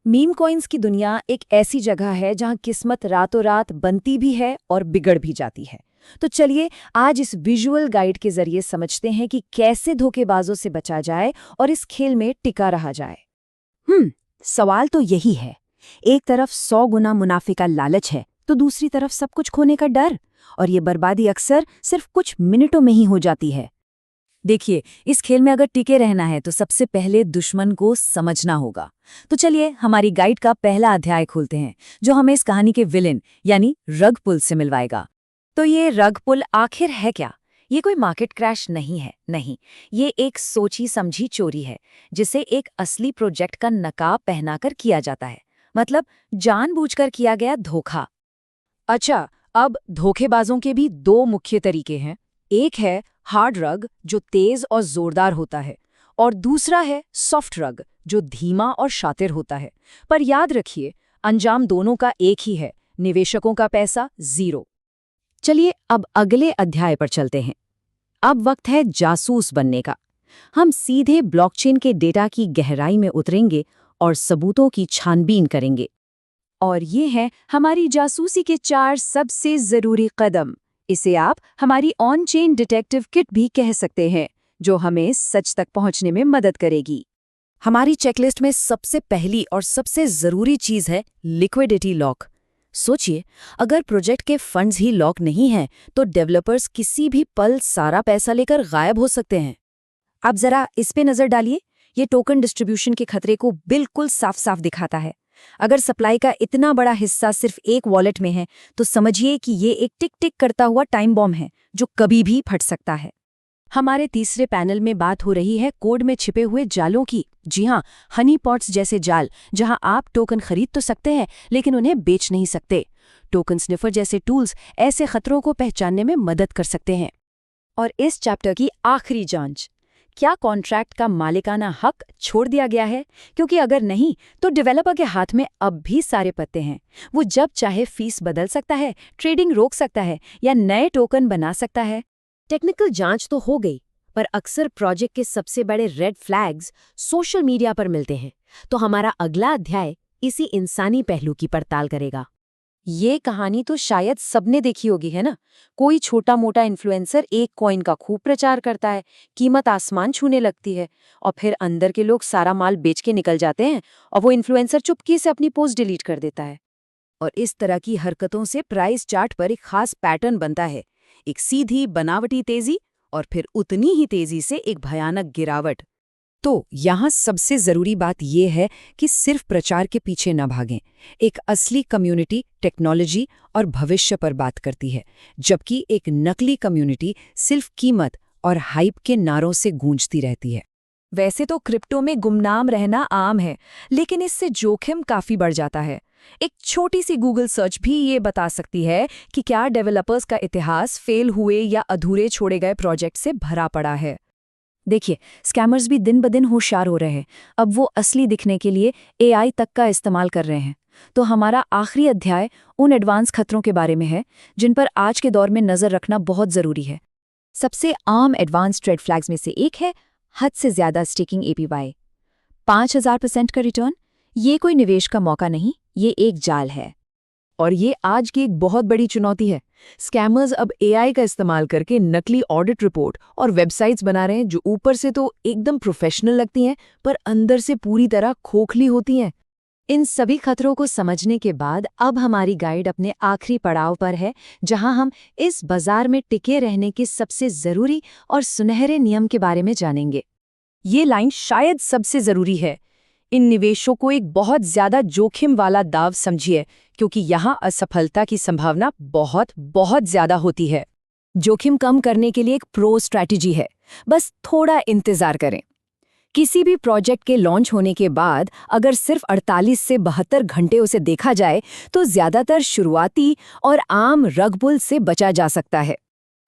Meme coins की दुनिया एक ऐसी जगह है जहां किस्मत रातों रात बनती भी है और बिगड़ भी जाती है। तो चलिए आज इस विजुअल गाइड के जरिए समझते हैं कि कैसे धोखेबाजों से बचा जाए और इस खेल में टिका रहा जाए। सवाल तो यही है। एक तरफ 100 गुना मुनाफे का लालच है तो दूसरी तरफ सब कुछ खोने का डर, और ये बर्बादी अक्सर सिर्फ कुछ मिनटों में ही हो जाती है। देखिए, इस खेल में अगर टिके रहना है तो सबसे पहले दुश्मन को समझना होगा। तो चलिए हमारी गाइड का पहला अध्याय खोलते हैं, जो हमें इस कहानी के विलेन यानी रग पुल से मिलवाएगा। तो ये रग पुल आखिर है क्या? ये कोई मार्केट क्रैश नहीं है, नहीं। ये एक सोची समझी चोरी है, जिसे एक असली प्रोजेक्ट का नकाब पहनाकर किया जाता है। मतलब जानबूझकर किया गया धोखा। अच्छा, अब धोखेबाजों के भी दो मुख्य तरीके हैं। एक है हार्ड रग, जो तेज और जोरदार होता है, और दूसरा है सॉफ्ट रग, जो धीमा और शातिर होता है। पर याद रखिए, अंजाम दोनों का एक ही है, निवेशकों का पैसा ज़ीरो। चलिए अब अगले अध्याय पर चलते हैं। अब वक्त है जासूस बनने का। हम सीधे ब्लॉकचेन के डेटा की गहराई में उतरेंगे और सबूतों की छानबीन करेंगे। और ये हैं हमारी जासूसी के 4 सबसे ज़रूरी कदम। इसे आप हमारी ऑन चेन डिटेक्टिव किट भी कह सकते हैं, जो हमें सच तक पहुंचने में मदद करेगी। हमारी चेकलिस्ट में सबसे पहली और सबसे ज़रूरी चीज़ है लिक्विडिटी लॉक। सोचिए, अगर प्रोजेक्ट के फंड्स ही लॉक नहीं हैं तो डेवलपर्स किसी भी पल सारा पैसा लेकर गायब हो सकते हैं। अब जरा इस पे नज़र डालिए। ये टोकन डिस्ट्रीब्यूशन के खतरे को बिल्कुल साफ साफ दिखाता है। अगर सप्लाई का इतना बड़ा हिस्सा सिर्फ एक वॉलेट में है, तो समझिए कि ये एक टिक टिक करता हुआ टाइम बॉम्ब है, जो कभी भी फट सकता है। हमारे तीसरे पैनल में बात हो रही है कोड में छिपे हुए जालों की। जी हाँ, हनी पॉट्स जैसे जाल, जहां आप टोकन खरीद तो सकते हैं लेकिन उन्हें बेच नहीं सकते। टोकन स्निफर जैसे टूल्स ऐसे खतरों को पहचानने में मदद कर सकते हैं। और इस चैप्टर की आखिरी जांच, क्या कॉन्ट्रैक्ट का मालिकाना हक छोड़ दिया गया है? क्योंकि अगर नहीं, तो डेवलपर के हाथ में अब भी सारे पत्ते हैं। वो जब चाहे फीस बदल सकता है, ट्रेडिंग रोक सकता है या नए टोकन बना सकता है। टेक्निकल जांच तो हो गई, पर अक्सर प्रोजेक्ट के सबसे बड़े रेड फ्लैग्स सोशल मीडिया पर मिलते हैं। तो हमारा अगला अध्याय इसी इंसानी पहलू की पड़ताल करेगा। ये कहानी तो शायद सबने देखी होगी, है ना? कोई छोटा मोटा इन्फ्लुएंसर एक कॉइन का खूब प्रचार करता है, कीमत आसमान छूने लगती है, और फिर अंदर के लोग सारा माल बेच के निकल जाते हैं और वो इन्फ्लुएंसर चुपके से अपनी पोस्ट डिलीट कर देता है। और इस तरह की हरकतों से प्राइस चार्ट पर एक खास पैटर्न बनता है। एक सीधी बनावटी तेजी और फिर उतनी ही तेजी से एक भयानक गिरावट। तो यहाँ सबसे ज़रूरी बात यह है कि सिर्फ प्रचार के पीछे न भागें। एक असली कम्युनिटी टेक्नोलॉजी और भविष्य पर बात करती है, जबकि एक नकली कम्युनिटी सिर्फ कीमत और हाइप के नारों से गूंजती रहती है। वैसे तो क्रिप्टो में गुमनाम रहना आम है, लेकिन इससे जोखिम काफ़ी बढ़ जाता है। एक छोटी सी गूगल सर्च भी ये बता सकती है कि क्या डेवलपर्स का इतिहास फेल हुए या अधूरे छोड़े गए प्रोजेक्ट से भरा पड़ा है। देखिए, स्कैमर्स भी दिन ब दिन होशियार हो रहे हैं। अब वो असली दिखने के लिए एआई तक का इस्तेमाल कर रहे हैं। तो हमारा आखिरी अध्याय उन एडवांस खतरों के बारे में है जिन पर आज के दौर में नज़र रखना बहुत ज़रूरी है। सबसे आम एडवांस रेड फ्लैग्स में से एक है हद से ज़्यादा स्टेकिंग APY। 5000% का रिटर्न, ये कोई निवेश का मौका नहीं, ये एक जाल है। और ये आज की एक बहुत बड़ी चुनौती है। स्कैमर्स अब AI का इस्तेमाल करके नकली ऑडिट रिपोर्ट और वेबसाइट्स बना रहे हैं, जो ऊपर से तो एकदम प्रोफेशनल लगती हैं, पर अंदर से पूरी तरह खोखली होती हैं। इन सभी खतरों को समझने के बाद अब हमारी गाइड अपने आखिरी पड़ाव पर है, जहां हम इस बाजार में टिके रहने के सबसे ज़रूरी और सुनहरे नियम के बारे में जानेंगे। ये लाइन शायद सबसे ज़रूरी है। इन निवेशों को एक बहुत ज़्यादा जोखिम वाला दाव समझिए, क्योंकि यहाँ असफलता की संभावना बहुत बहुत ज़्यादा होती है। जोखिम कम करने के लिए एक प्रो स्ट्रैटेजी है, बस थोड़ा इंतज़ार करें। किसी भी प्रोजेक्ट के लॉन्च होने के बाद अगर सिर्फ 48 से 72 घंटे उसे देखा जाए, तो ज़्यादातर शुरुआती और आम रग-पुल से बचा जा सकता है।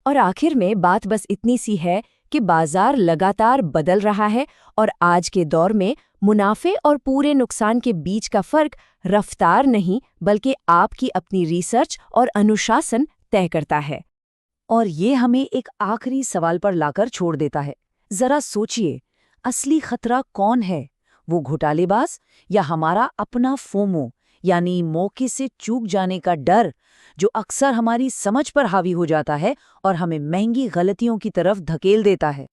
और आखिर में बात बस इतनी सी है कि बाजार लगातार बदल रहा है, और आज के दौर में मुनाफे और पूरे नुकसान के बीच का फर्क रफ्तार नहीं, बल्कि आपकी अपनी रिसर्च और अनुशासन तय करता है। और ये हमें एक आखिरी सवाल पर लाकर छोड़ देता है। जरा सोचिए, असली खतरा कौन है? वो घोटालेबाज या हमारा अपना फोमो, यानी मौके से चूक जाने का डर, जो अक्सर हमारी समझ पर हावी हो जाता है और हमें महंगी गलतियों की तरफ धकेल देता है।